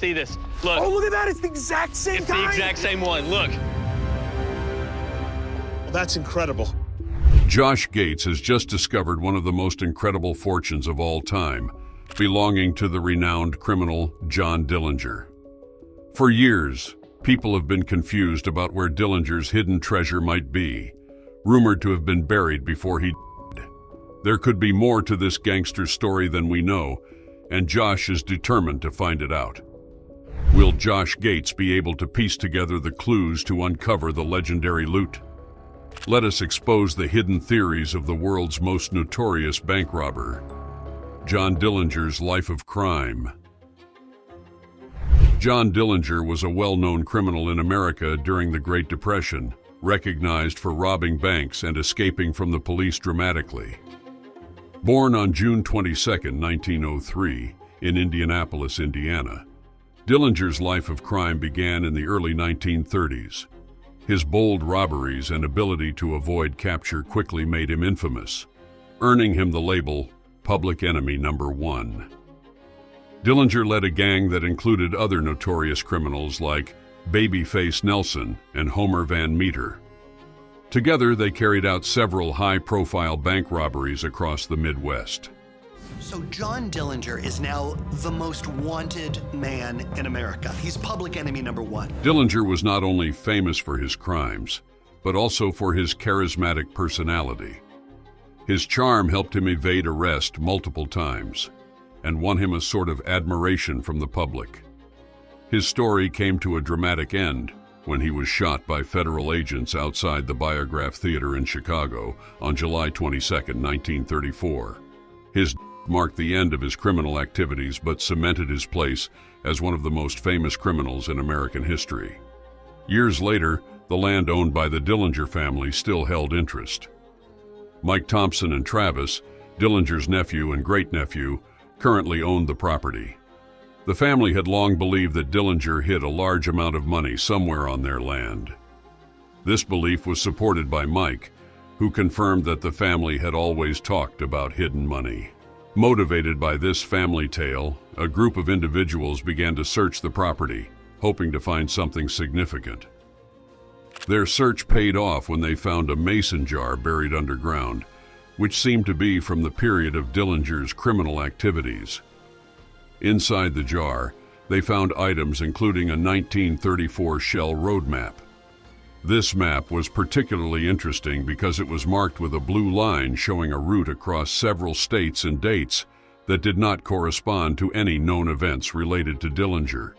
see this. Look. Oh, look at that. It's the exact same It's guy. the exact same one. Look. That's incredible. Josh Gates has just discovered one of the most incredible fortunes of all time, belonging to the renowned criminal John Dillinger. For years, people have been confused about where Dillinger's hidden treasure might be, rumored to have been buried before he died. There could be more to this gangster story than we know, and Josh is determined to find it out. Will Josh Gates be able to piece together the clues to uncover the legendary loot? Let us expose the hidden theories of the world's most notorious bank robber, John Dillinger's life of crime. John Dillinger was a well-known criminal in America during the Great Depression, recognized for robbing banks and escaping from the police dramatically. Born on June 22, 1903, in Indianapolis, Indiana, Dillinger's life of crime began in the early 1930s. His bold robberies and ability to avoid capture quickly made him infamous, earning him the label Public Enemy Number 1. Dillinger led a gang that included other notorious criminals like Babyface Nelson and Homer Van Meter. Together, they carried out several high-profile bank robberies across the Midwest. So John Dillinger is now the most wanted man in America. He's public enemy number 1. Dillinger was not only famous for his crimes, but also for his charismatic personality. His charm helped him evade arrest multiple times and won him a sort of admiration from the public. His story came to a dramatic end when he was shot by federal agents outside the Biograph Theater in Chicago on July 22, 1934. His marked the end of his criminal activities but cemented his place as one of the most famous criminals in American history. Years later, the land owned by the Dillinger family still held interest. Mike Thompson and Travis, Dillinger's nephew and great-nephew, currently owned the property. The family had long believed that Dillinger hid a large amount of money somewhere on their land. This belief was supported by Mike, who confirmed that the family had always talked about hidden money. Motivated by this family tale, a group of individuals began to search the property, hoping to find something significant. Their search paid off when they found a mason jar buried underground, which seemed to be from the period of Dillinger's criminal activities. Inside the jar, they found items including a 1934 Shell road map. This map was particularly interesting because it was marked with a blue line showing a route across several states and dates that did not correspond to any known events related to Dillinger.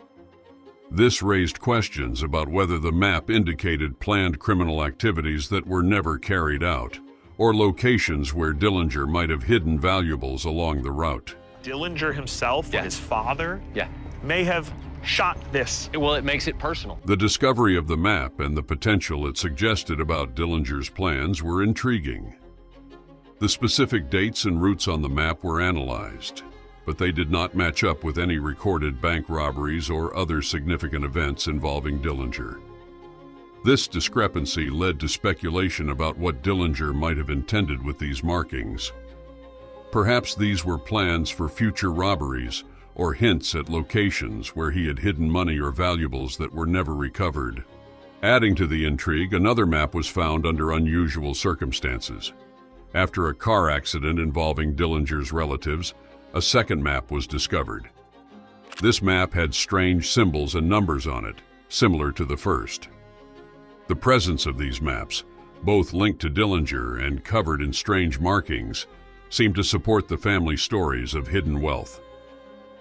This raised questions about whether the map indicated planned criminal activities that were never carried out, or locations where Dillinger might have hidden valuables along the route. Dillinger himself, or his father, Yeah. may have shot this. Well, it makes it personal. The discovery of the map and the potential it suggested about Dillinger's plans were intriguing. The specific dates and routes on the map were analyzed, but they did not match up with any recorded bank robberies or other significant events involving Dillinger. This discrepancy led to speculation about what Dillinger might have intended with these markings. Perhaps these were plans for future robberies or hints at locations where he had hidden money or valuables that were never recovered. Adding to the intrigue, another map was found under unusual circumstances. After a car accident involving Dillinger's relatives, a second map was discovered. This map had strange symbols and numbers on it, similar to the first. The presence of these maps, both linked to Dillinger and covered in strange markings, seemed to support the family stories of hidden wealth.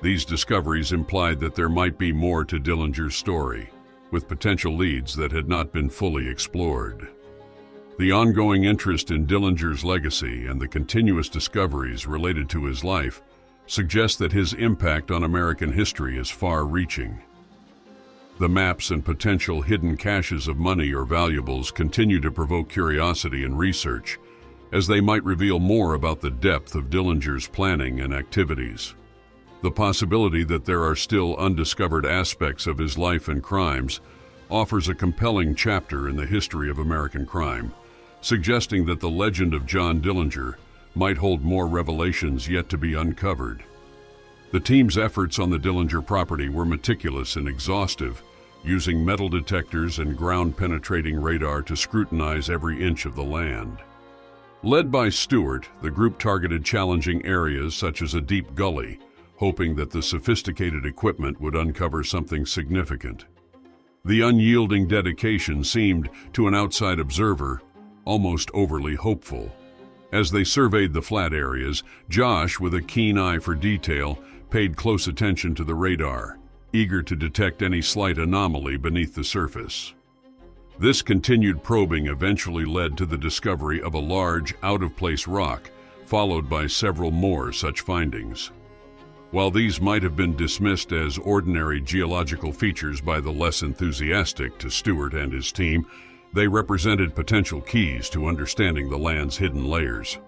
These discoveries implied that there might be more to Dillinger's story, with potential leads that had not been fully explored. The ongoing interest in Dillinger's legacy and the continuous discoveries related to his life suggest that his impact on American history is far-reaching. The maps and potential hidden caches of money or valuables continue to provoke curiosity and research, as they might reveal more about the depth of Dillinger's planning and activities. The possibility that there are still undiscovered aspects of his life and crimes offers a compelling chapter in the history of American crime, suggesting that the legend of John Dillinger might hold more revelations yet to be uncovered. The team's efforts on the Dillinger property were meticulous and exhaustive, using metal detectors and ground-penetrating radar to scrutinize every inch of the land. Led by Stewart, the group targeted challenging areas such as a deep gully, hoping that the sophisticated equipment would uncover something significant. The unyielding dedication seemed, to an outside observer, almost overly hopeful. As they surveyed the flat areas, Josh, with a keen eye for detail, paid close attention to the radar, eager to detect any slight anomaly beneath the surface. This continued probing eventually led to the discovery of a large, out-of-place rock, followed by several more such findings. While these might have been dismissed as ordinary geological features by the less enthusiastic to Stewart and his team, they represented potential keys to understanding the land's hidden layers.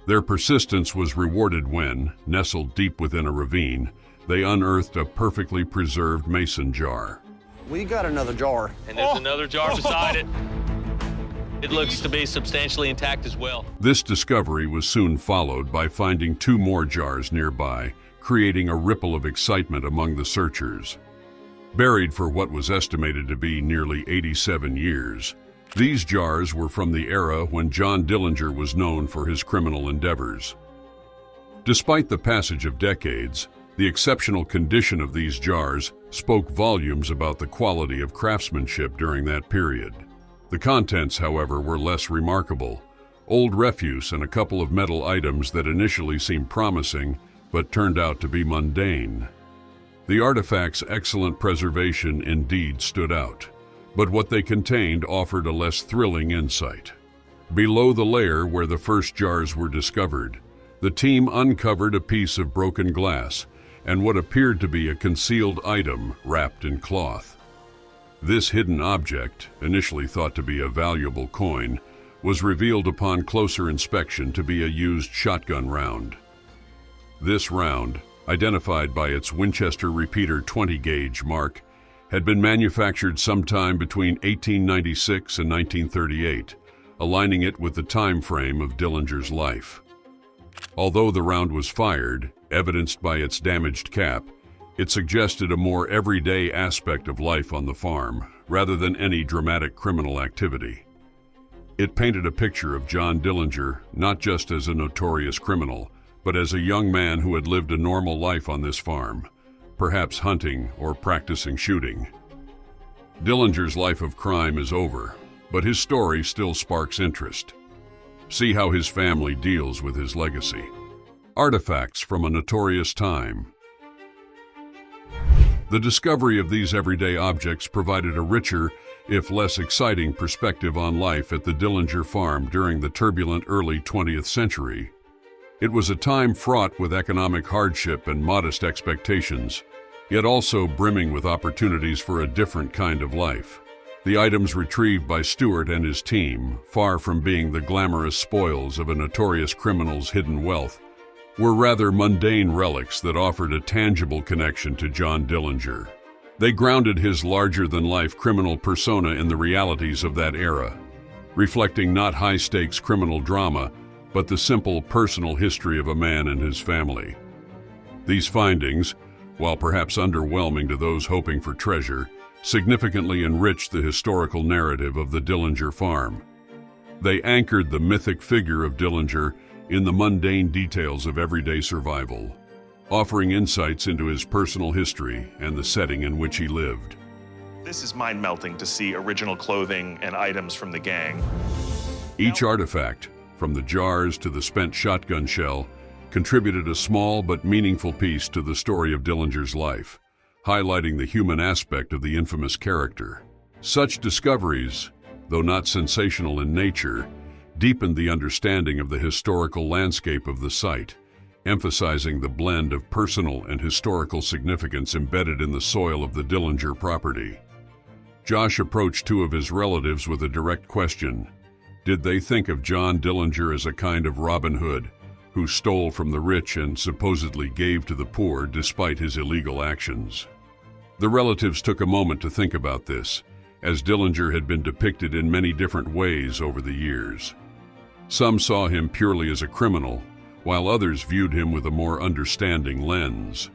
Their persistence was rewarded when, nestled deep within a ravine, they unearthed a perfectly preserved mason jar. We got another jar. And there's another jar beside it. It looks to be substantially intact as well. This discovery was soon followed by finding 2 more jars nearby, creating a ripple of excitement among the searchers. Buried for what was estimated to be nearly 87 years, these jars were from the era when John Dillinger was known for his criminal endeavors. Despite the passage of decades, the exceptional condition of these jars spoke volumes about the quality of craftsmanship during that period. The contents, however, were less remarkable. Old refuse and a couple of metal items that initially seemed promising, but turned out to be mundane. The artifact's excellent preservation indeed stood out, but what they contained offered a less thrilling insight. Below the layer where the first jars were discovered, the team uncovered a piece of broken glass and what appeared to be a concealed item wrapped in cloth. This hidden object, initially thought to be a valuable coin, was revealed upon closer inspection to be a used shotgun round. This round, identified by its Winchester repeater 20-gauge mark, had been manufactured sometime between 1896 and 1938, aligning it with the time frame of Dillinger's life. Although the round was fired, evidenced by its damaged cap, it suggested a more everyday aspect of life on the farm, rather than any dramatic criminal activity. It painted a picture of John Dillinger not just as a notorious criminal, but as a young man who had lived a normal life on this farm, perhaps hunting or practicing shooting. Dillinger's life of crime is over, but his story still sparks interest. See how his family deals with his legacy. Artifacts from a notorious time. The discovery of these everyday objects provided a richer, if less exciting, perspective on life at the Dillinger farm during the turbulent early 20th century. It was a time fraught with economic hardship and modest expectations, yet also brimming with opportunities for a different kind of life. The items retrieved by Stewart and his team, far from being the glamorous spoils of a notorious criminal's hidden wealth, were rather mundane relics that offered a tangible connection to John Dillinger. They grounded his larger-than-life criminal persona in the realities of that era, reflecting not high-stakes criminal drama, but the simple personal history of a man and his family. These findings, while perhaps underwhelming to those hoping for treasure, significantly enriched the historical narrative of the Dillinger farm. They anchored the mythic figure of Dillinger in the mundane details of everyday survival, offering insights into his personal history and the setting in which he lived. This is mind-melting to see original clothing and items from the gang. Each artifact, from the jars to the spent shotgun shell, contributed a small but meaningful piece to the story of Dillinger's life, highlighting the human aspect of the infamous character. Such discoveries, though not sensational in nature, deepened the understanding of the historical landscape of the site, emphasizing the blend of personal and historical significance embedded in the soil of the Dillinger property. Josh approached 2 of his relatives with a direct question. Did they think of John Dillinger as a kind of Robin Hood, who stole from the rich and supposedly gave to the poor despite his illegal actions? The relatives took a moment to think about this, as Dillinger had been depicted in many different ways over the years. Some saw him purely as a criminal, while others viewed him with a more understanding lens.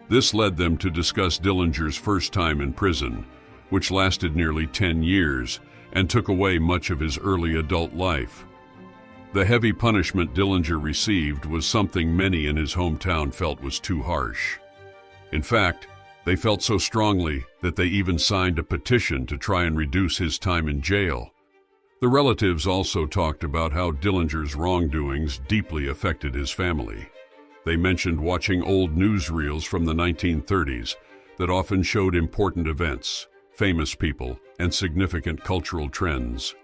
This led them to discuss Dillinger's first time in prison, which lasted nearly 10 years and took away much of his early adult life. The heavy punishment Dillinger received was something many in his hometown felt was too harsh. In fact, they felt so strongly that they even signed a petition to try and reduce his time in jail. The relatives also talked about how Dillinger's wrongdoings deeply affected his family. They mentioned watching old newsreels from the 1930s that often showed important events, famous people, and significant cultural trends.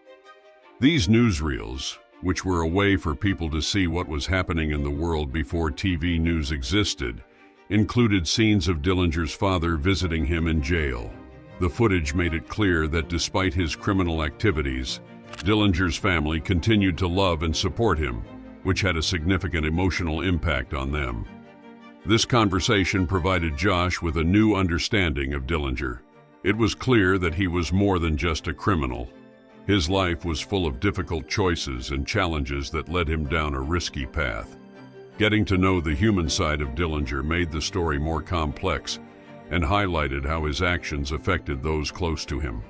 These newsreels, which were a way for people to see what was happening in the world before TV news existed, included scenes of Dillinger's father visiting him in jail. The footage made it clear that despite his criminal activities, Dillinger's family continued to love and support him, which had a significant emotional impact on them. This conversation provided Josh with a new understanding of Dillinger. It was clear that he was more than just a criminal. His life was full of difficult choices and challenges that led him down a risky path. Getting to know the human side of Dillinger made the story more complex and highlighted how his actions affected those close to him.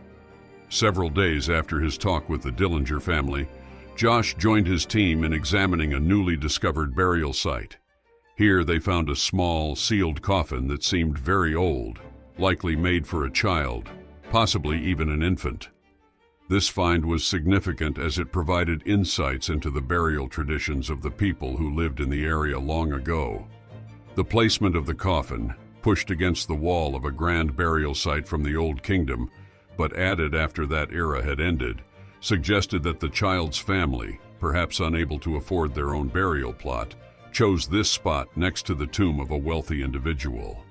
Several days after his talk with the Dillinger family, Josh joined his team in examining a newly discovered burial site. Here they found a small, sealed coffin that seemed very old, likely made for a child, possibly even an infant. This find was significant as it provided insights into the burial traditions of the people who lived in the area long ago. The placement of the coffin, pushed against the wall of a grand burial site from the Old Kingdom, but added after that era had ended, suggested that the child's family, perhaps unable to afford their own burial plot, chose this spot next to the tomb of a wealthy individual.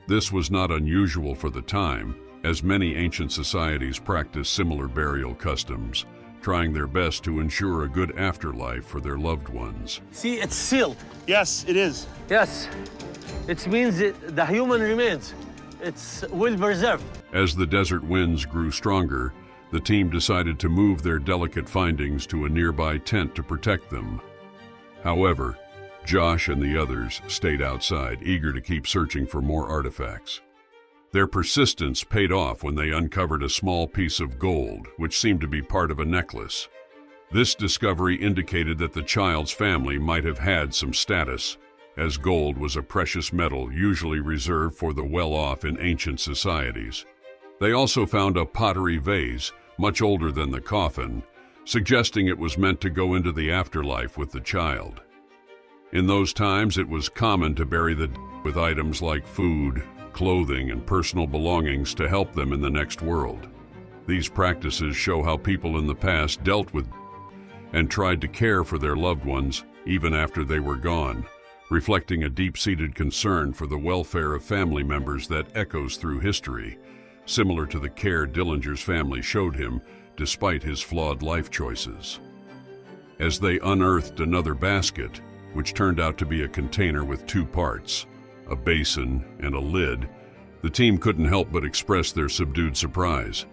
This was not unusual for the time, as many ancient societies practiced similar burial customs, trying their best to ensure a good afterlife for their loved ones. See, it's sealed. Yes, it is. Yes. It means the human remains. It's well preserved. As the desert winds grew stronger, the team decided to move their delicate findings to a nearby tent to protect them. However, Josh and the others stayed outside, eager to keep searching for more artifacts. Their persistence paid off when they uncovered a small piece of gold, which seemed to be part of a necklace. This discovery indicated that the child's family might have had some status, as gold was a precious metal usually reserved for the well-off in ancient societies. They also found a pottery vase, much older than the coffin, suggesting it was meant to go into the afterlife with the child. In those times, it was common to bury the dead with items like food, clothing, and personal belongings to help them in the next world. These practices show how people in the past dealt with and tried to care for their loved ones even after they were gone, reflecting a deep-seated concern for the welfare of family members that echoes through history, similar to the care Dillinger's family showed him despite his flawed life choices. As they unearthed another basket, which turned out to be a container with two parts, a basin and a lid, the team couldn't help but express their subdued surprise.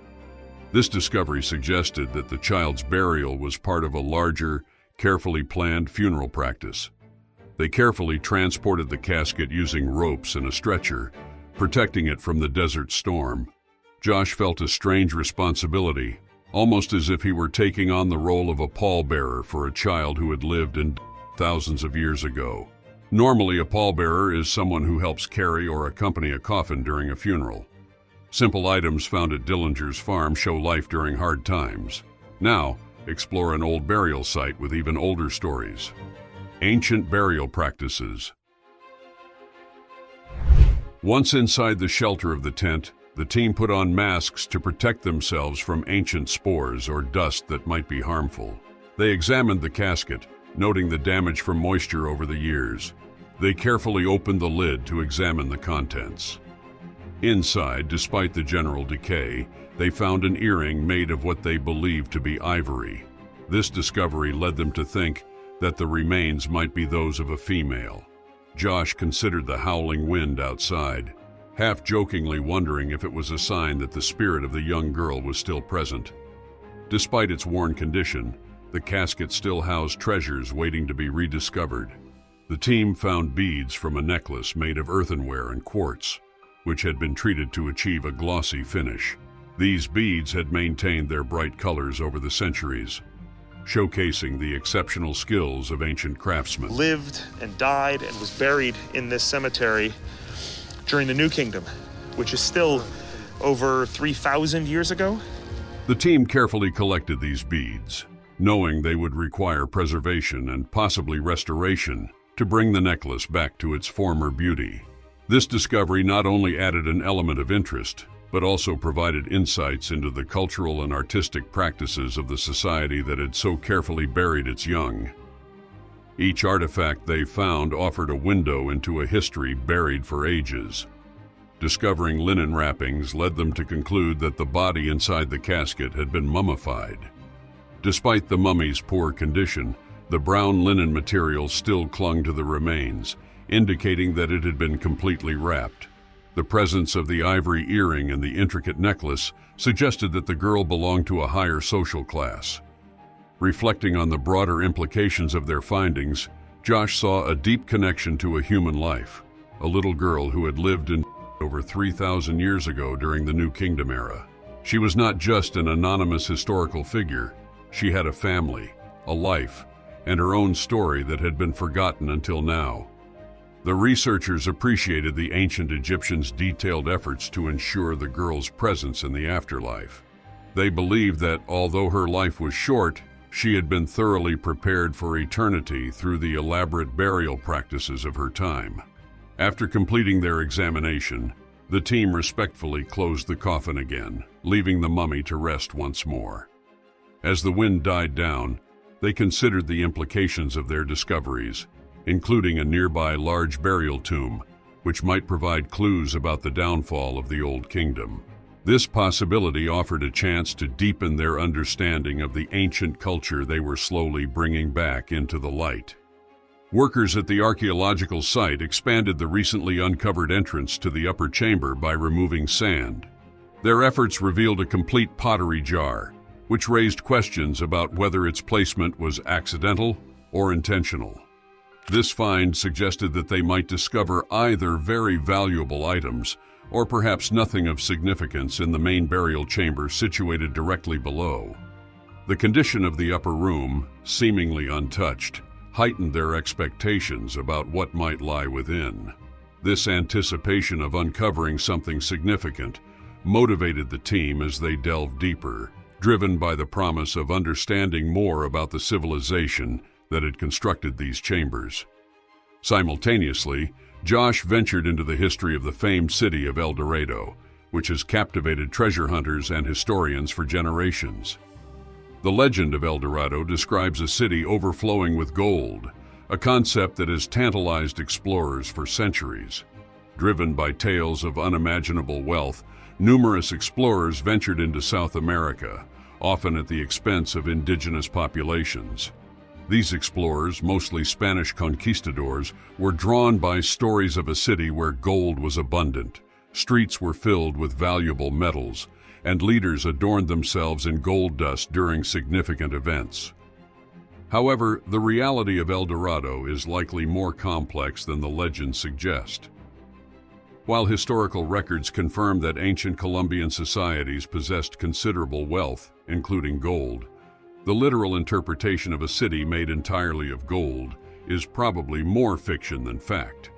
This discovery suggested that the child's burial was part of a larger, carefully planned funeral practice. They carefully transported the casket using ropes and a stretcher, protecting it from the desert storm. Josh felt a strange responsibility, almost as if he were taking on the role of a pallbearer for a child who had lived in thousands of years ago. Normally, a pallbearer is someone who helps carry or accompany a coffin during a funeral. Simple items found at Dillinger's farm show life during hard times. Now, explore an old burial site with even older stories. Ancient burial practices. Once inside the shelter of the tent, the team put on masks to protect themselves from ancient spores or dust that might be harmful. They examined the casket, noting the damage from moisture over the years. They carefully opened the lid to examine the contents. Inside, despite the general decay, they found an earring made of what they believed to be ivory. This discovery led them to think that the remains might be those of a female. Josh considered the howling wind outside, half-jokingly wondering if it was a sign that the spirit of the young girl was still present. Despite its worn condition, The casket still housed treasures waiting to be rediscovered. The team found beads from a necklace made of earthenware and quartz, which had been treated to achieve a glossy finish. These beads had maintained their bright colors over the centuries, showcasing the exceptional skills of ancient craftsmen. Lived and died and was buried in this cemetery during the New Kingdom, which is still over 3,000 years ago. The team carefully collected these beads, knowing they would require preservation and possibly restoration to bring the necklace back to its former beauty. This discovery not only added an element of interest, but also provided insights into the cultural and artistic practices of the society that had so carefully buried its young. Each artifact they found offered a window into a history buried for ages. Discovering linen wrappings led them to conclude that the body inside the casket had been mummified. Despite the mummy's poor condition, the brown linen material still clung to the remains, indicating that it had been completely wrapped. The presence of the ivory earring and the intricate necklace suggested that the girl belonged to a higher social class. Reflecting on the broader implications of their findings, Josh saw a deep connection to a human life, a little girl who had lived in over 3,000 years ago during the New Kingdom era. She was not just an anonymous historical figure. She had a family, a life, and her own story that had been forgotten until now. The researchers appreciated the ancient Egyptians' detailed efforts to ensure the girl's presence in the afterlife. They believed that, although her life was short, she had been thoroughly prepared for eternity through the elaborate burial practices of her time. After completing their examination, the team respectfully closed the coffin again, leaving the mummy to rest once more. As the wind died down, they considered the implications of their discoveries, including a nearby large burial tomb, which might provide clues about the downfall of the Old Kingdom. This possibility offered a chance to deepen their understanding of the ancient culture they were slowly bringing back into the light. Workers at the archaeological site expanded the recently uncovered entrance to the upper chamber by removing sand. Their efforts revealed a complete pottery jar, which raised questions about whether its placement was accidental or intentional. This find suggested that they might discover either very valuable items or perhaps nothing of significance in the main burial chamber situated directly below. The condition of the upper room, seemingly untouched, heightened their expectations about what might lie within. This anticipation of uncovering something significant motivated the team as they delved deeper, driven by the promise of understanding more about the civilization that had constructed these chambers. Simultaneously, Josh ventured into the history of the famed city of El Dorado, which has captivated treasure hunters and historians for generations. The legend of El Dorado describes a city overflowing with gold, a concept that has tantalized explorers for centuries. Driven by tales of unimaginable wealth, numerous explorers ventured into South America, often at the expense of indigenous populations. These explorers, mostly Spanish conquistadors, were drawn by stories of a city where gold was abundant, streets were filled with valuable metals, and leaders adorned themselves in gold dust during significant events. However, the reality of El Dorado is likely more complex than the legends suggest. While historical records confirm that ancient Colombian societies possessed considerable wealth, including gold, the literal interpretation of a city made entirely of gold is probably more fiction than fact.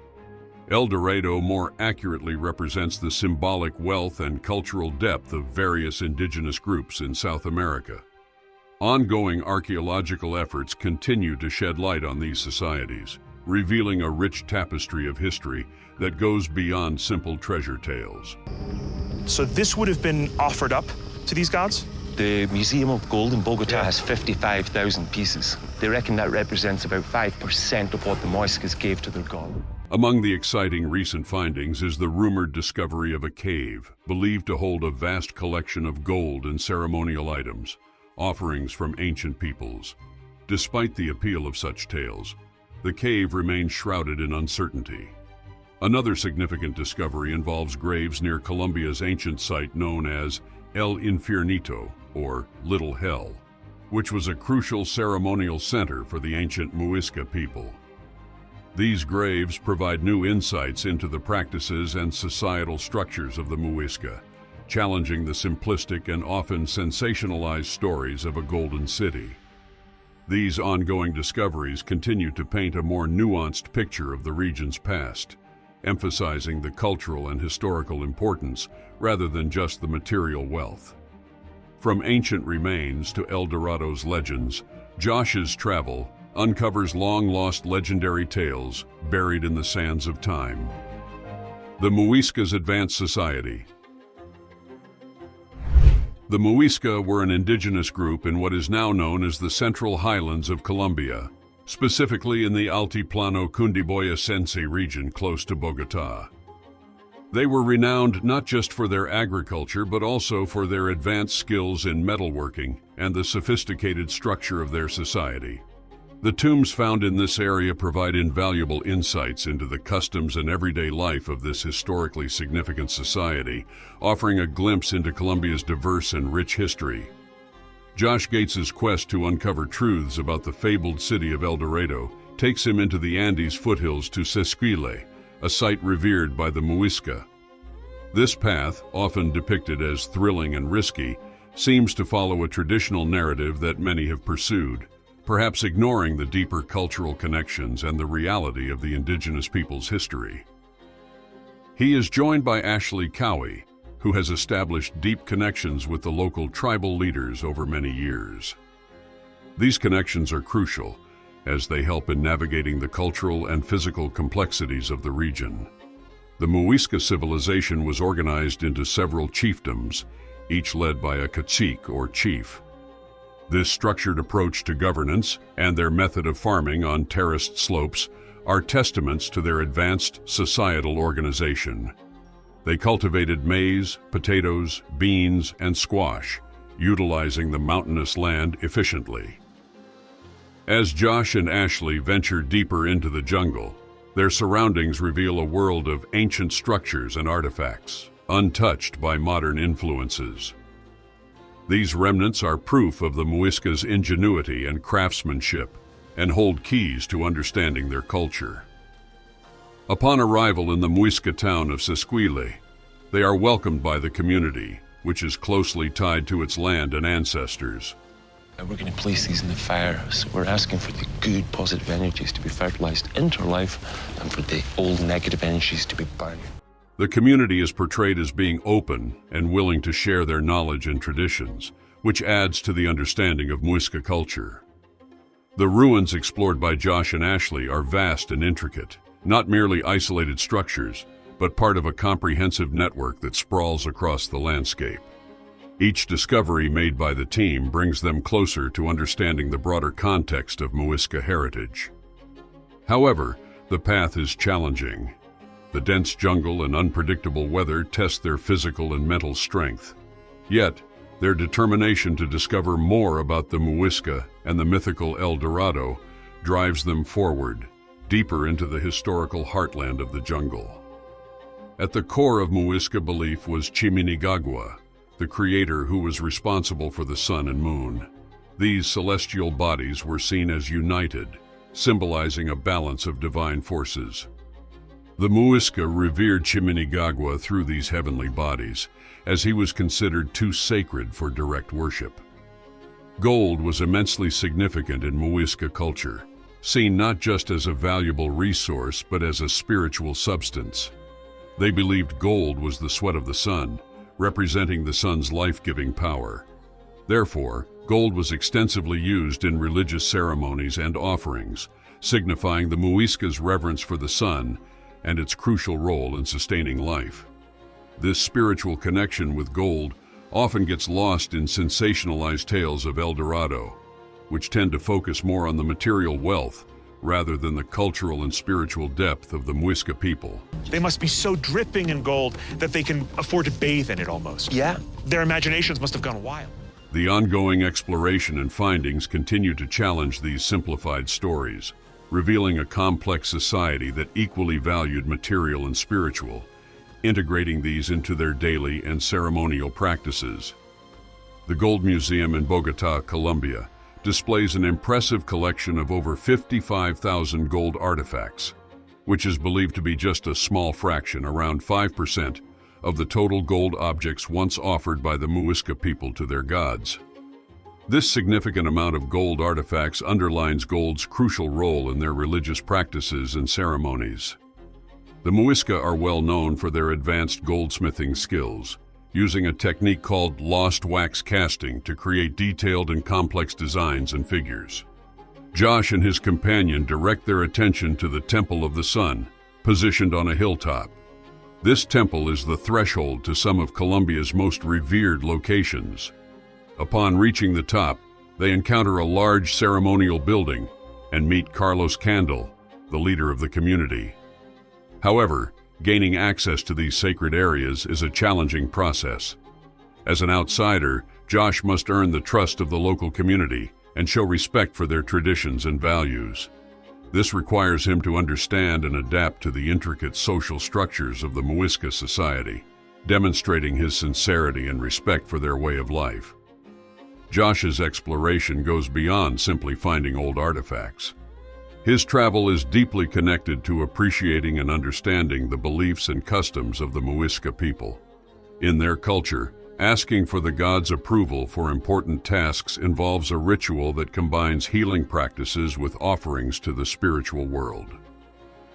El Dorado more accurately represents the symbolic wealth and cultural depth of various indigenous groups in South America. Ongoing archaeological efforts continue to shed light on these societies, revealing a rich tapestry of history that goes beyond simple treasure tales. So this would have been offered up to these gods? The Museum of Gold in Bogota has 55,000 pieces. They reckon that represents about 5% of what the Muiscas gave to their god. Among the exciting recent findings is the rumored discovery of a cave, believed to hold a vast collection of gold and ceremonial items, offerings from ancient peoples. Despite the appeal of such tales, the cave remains shrouded in uncertainty. Another significant discovery involves graves near Colombia's ancient site known as El Infiernito, or Little Hell. which was a crucial ceremonial center for the ancient Muisca people. These graves provide new insights into the practices and societal structures of the Muisca, challenging the simplistic and often sensationalized stories of a golden city. These ongoing discoveries continue to paint a more nuanced picture of the region's past, emphasizing the cultural and historical importance rather than just the material wealth. From ancient remains to El Dorado's legends, Josh's travel uncovers long-lost legendary tales buried in the sands of time. The Muisca's advanced society. The Muisca were an indigenous group in what is now known as the Central Highlands of Colombia, specifically in the Altiplano Cundiboyacense region close to Bogotá. They were renowned not just for their agriculture but also for their advanced skills in metalworking and the sophisticated structure of their society. The tombs found in this area provide invaluable insights into the customs and everyday life of this historically significant society, offering a glimpse into Colombia's diverse and rich history. Josh Gates's quest to uncover truths about the fabled city of El Dorado takes him into the Andes foothills to Sesquile, a site revered by the Muisca. This path, often depicted as thrilling and risky, seems to follow a traditional narrative that many have pursued, perhaps ignoring the deeper cultural connections and the reality of the indigenous people's history. He is joined by Ashley Cowie, who has established deep connections with the local tribal leaders over many years. These connections are crucial, as they help in navigating the cultural and physical complexities of the region. The Muisca civilization was organized into several chiefdoms, each led by a cacique or chief. This structured approach to governance and their method of farming on terraced slopes are testaments to their advanced societal organization. They cultivated maize, potatoes, beans, and squash, utilizing the mountainous land efficiently. As Josh and Ashley venture deeper into the jungle, their surroundings reveal a world of ancient structures and artifacts, untouched by modern influences. These remnants are proof of the Muisca's ingenuity and craftsmanship, and hold keys to understanding their culture. Upon arrival in the Muisca town of Sesquile, they are welcomed by the community, which is closely tied to its land and ancestors. We're going to place these in the fire, so we're asking for the good, positive energies to be fertilized into our life and for the old negative energies to be burned. The community is portrayed as being open and willing to share their knowledge and traditions, which adds to the understanding of Muisca culture. The ruins explored by Josh and Ashley are vast and intricate, not merely isolated structures, but part of a comprehensive network that sprawls across the landscape. Each discovery made by the team brings them closer to understanding the broader context of Muisca heritage. However, the path is challenging. The dense jungle and unpredictable weather test their physical and mental strength. Yet, their determination to discover more about the Muisca and the mythical El Dorado drives them forward, deeper into the historical heartland of the jungle. At the core of Muisca belief was Chiminigagua, the creator who was responsible for the sun and moon. These celestial bodies were seen as united, symbolizing a balance of divine forces. The Muisca revered Chiminigagua through these heavenly bodies, as he was considered too sacred for direct worship. Gold was immensely significant in Muisca culture, seen not just as a valuable resource but as a spiritual substance. They believed gold was the sweat of the sun, representing the sun's life-giving power. Therefore, gold was extensively used in religious ceremonies and offerings, signifying the Muisca's reverence for the sun and its crucial role in sustaining life. This spiritual connection with gold often gets lost in sensationalized tales of El Dorado, which tend to focus more on the material wealth rather than the cultural and spiritual depth of the Muisca people. They must be so dripping in gold that they can afford to bathe in it almost. Yeah. Their imaginations must have gone wild. The ongoing exploration and findings continue to challenge these simplified stories, revealing a complex society that equally valued material and spiritual, integrating these into their daily and ceremonial practices. The Gold Museum in Bogotá, Colombia, displays an impressive collection of over 55,000 gold artifacts, which is believed to be just a small fraction, around 5%, of the total gold objects once offered by the Muisca people to their gods. This significant amount of gold artifacts underlines gold's crucial role in their religious practices and ceremonies. The Muisca are well known for their advanced goldsmithing skills, using a technique called lost wax casting to create detailed and complex designs and figures. Josh and his companion direct their attention to the Temple of the Sun, positioned on a hilltop. This temple is the threshold to some of Colombia's most revered locations. Upon reaching the top, they encounter a large ceremonial building and meet Carlos Candel, the leader of the community. However, gaining access to these sacred areas is a challenging process. As an outsider, Josh must earn the trust of the local community and show respect for their traditions and values. This requires him to understand and adapt to the intricate social structures of the Muisca society, demonstrating his sincerity and respect for their way of life. Josh's exploration goes beyond simply finding old artifacts. His travel is deeply connected to appreciating and understanding the beliefs and customs of the Muisca people. In their culture, asking for the gods' approval for important tasks involves a ritual that combines healing practices with offerings to the spiritual world.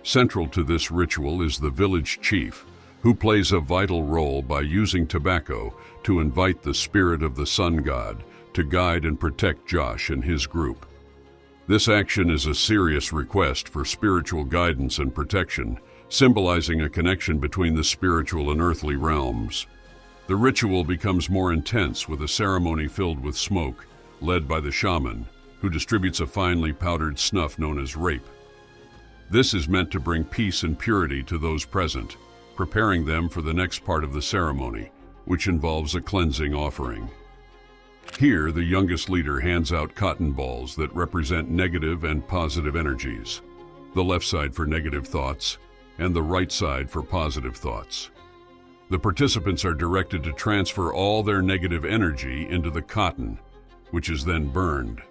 Central to this ritual is the village chief, who plays a vital role by using tobacco to invite the spirit of the sun god to guide and protect Josh and his group. This action is a serious request for spiritual guidance and protection, symbolizing a connection between the spiritual and earthly realms. The ritual becomes more intense with a ceremony filled with smoke, led by the shaman, who distributes a finely powdered snuff known as rape. This is meant to bring peace and purity to those present, preparing them for the next part of the ceremony, which involves a cleansing offering. Here, the youngest leader hands out cotton balls that represent negative and positive energies, the left side for negative thoughts and the right side for positive thoughts. The participants are directed to transfer all their negative energy into the cotton, which is then burned.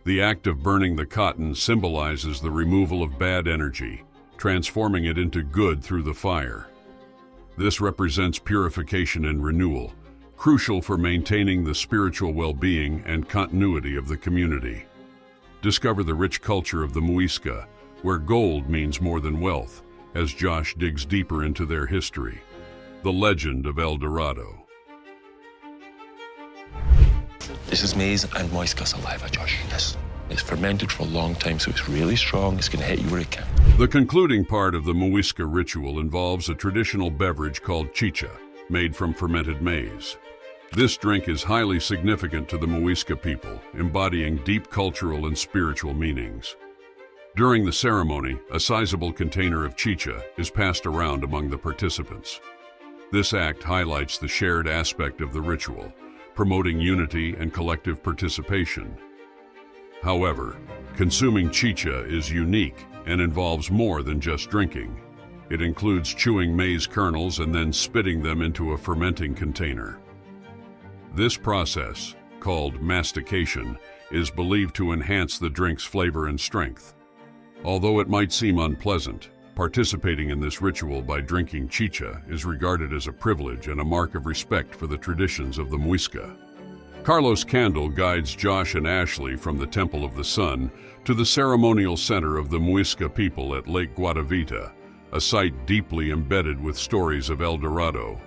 The act of burning the cotton symbolizes the removal of bad energy, transforming it into good through the fire. This represents purification and renewal, crucial for maintaining the spiritual well-being and continuity of the community. Discover the rich culture of the Muisca, where gold means more than wealth, as Josh digs deeper into their history. The legend of El Dorado. This is maize and Muisca saliva, Josh. Yes. It's fermented for a long time, so it's really strong. It's going to hit you where it can. The concluding part of the Muisca ritual involves a traditional beverage called chicha, made from fermented maize. This drink is highly significant to the Muisca people, embodying deep cultural and spiritual meanings. During the ceremony, a sizable container of chicha is passed around among the participants. This act highlights the shared aspect of the ritual, promoting unity and collective participation. However, consuming chicha is unique and involves more than just drinking. It includes chewing maize kernels and then spitting them into a fermenting container. This process, called mastication, is believed to enhance the drink's flavor and strength. Although it might seem unpleasant, participating in this ritual by drinking chicha is regarded as a privilege and a mark of respect for the traditions of the Muisca. Carlos Candel guides Josh and Ashley from the Temple of the Sun to the ceremonial center of the Muisca people at Lake Guatavita, a site deeply embedded with stories of El Dorado.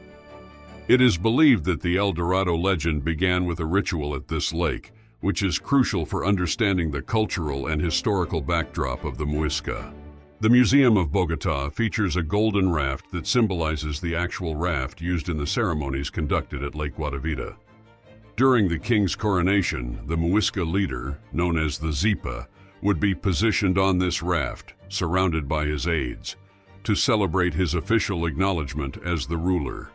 It is believed that the El Dorado legend began with a ritual at this lake, which is crucial for understanding the cultural and historical backdrop of the Muisca. The Museum of Bogotá features a golden raft that symbolizes the actual raft used in the ceremonies conducted at Lake Guatavita. During the king's coronation, the Muisca leader, known as the Zipa, would be positioned on this raft, surrounded by his aides, to celebrate his official acknowledgement as the ruler.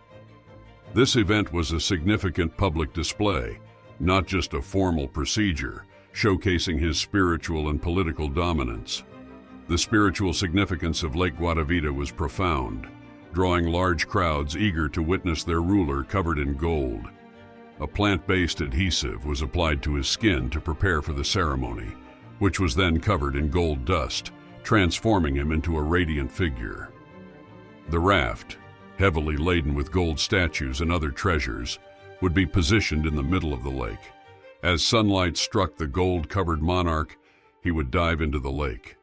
This event was a significant public display, not just a formal procedure, showcasing his spiritual and political dominance. The spiritual significance of Lake Guatavita was profound, drawing large crowds eager to witness their ruler covered in gold. a plant-based adhesive was applied to his skin to prepare for the ceremony, which was then covered in gold dust, transforming him into a radiant figure. The raft, heavily laden with gold statues and other treasures, would be positioned in the middle of the lake. As sunlight struck the gold-covered monarch, he would dive into the lake.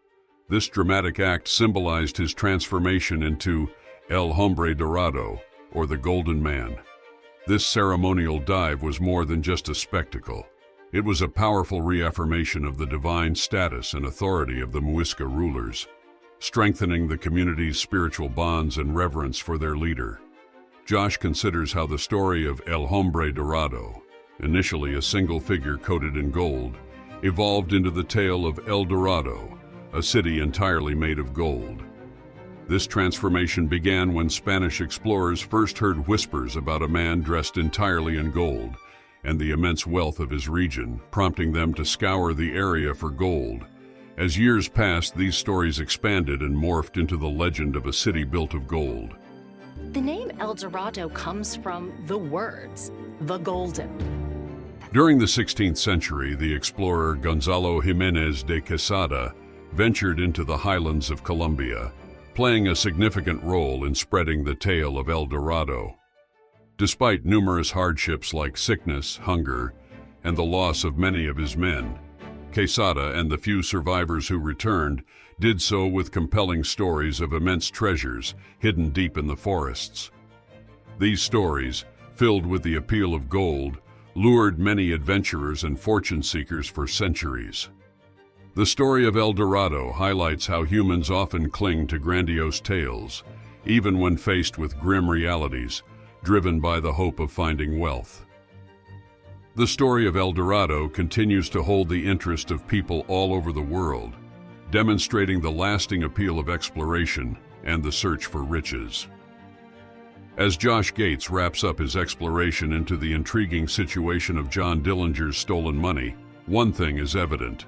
This dramatic act symbolized his transformation into El Hombre Dorado, or the Golden Man. This ceremonial dive was more than just a spectacle. It was a powerful reaffirmation of the divine status and authority of the Muisca rulers, strengthening the community's spiritual bonds and reverence for their leader. Josh considers how the story of El Hombre Dorado, initially a single figure coated in gold, evolved into the tale of El Dorado, a city entirely made of gold. This transformation began when Spanish explorers first heard whispers about a man dressed entirely in gold and the immense wealth of his region, prompting them to scour the area for gold. As years passed, these stories expanded and morphed into the legend of a city built of gold. The name El Dorado comes from the words, the golden. During the 16th century, the explorer Gonzalo Jimenez de Quesada ventured into the highlands of Colombia, playing a significant role in spreading the tale of El Dorado. Despite numerous hardships like sickness, hunger, and the loss of many of his men, Quesada and the few survivors who returned did so with compelling stories of immense treasures hidden deep in the forests. These stories, filled with the appeal of gold, lured many adventurers and fortune seekers for centuries. The story of El Dorado highlights how humans often cling to grandiose tales, even when faced with grim realities, driven by the hope of finding wealth. The story of El Dorado continues to hold the interest of people all over the world, demonstrating the lasting appeal of exploration and the search for riches. As Josh Gates wraps up his exploration into the intriguing situation of John Dillinger's stolen money, one thing is evident.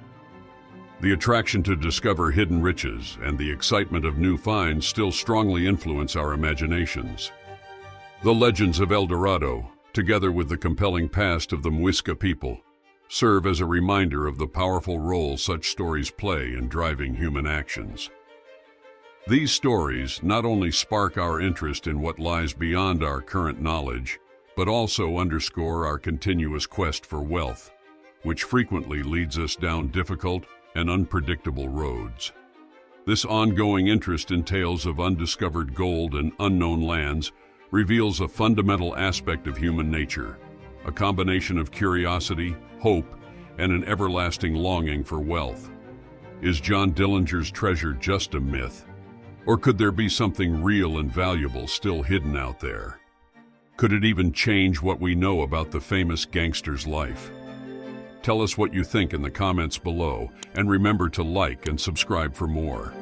The attraction to discover hidden riches and the excitement of new finds still strongly influence our imaginations. The legends of El Dorado, together with the compelling past of the Muisca people, serve as a reminder of the powerful role such stories play in driving human actions. These stories not only spark our interest in what lies beyond our current knowledge, but also underscore our continuous quest for wealth, which frequently leads us down difficult and unpredictable roads. This ongoing interest in tales of undiscovered gold and unknown lands reveals a fundamental aspect of human nature, a combination of curiosity, hope, and an everlasting longing for wealth. Is John Dillinger's treasure just a myth? Or could there be something real and valuable still hidden out there? Could it even change what we know about the famous gangster's life? Tell us what you think in the comments below, and remember to like and subscribe for more.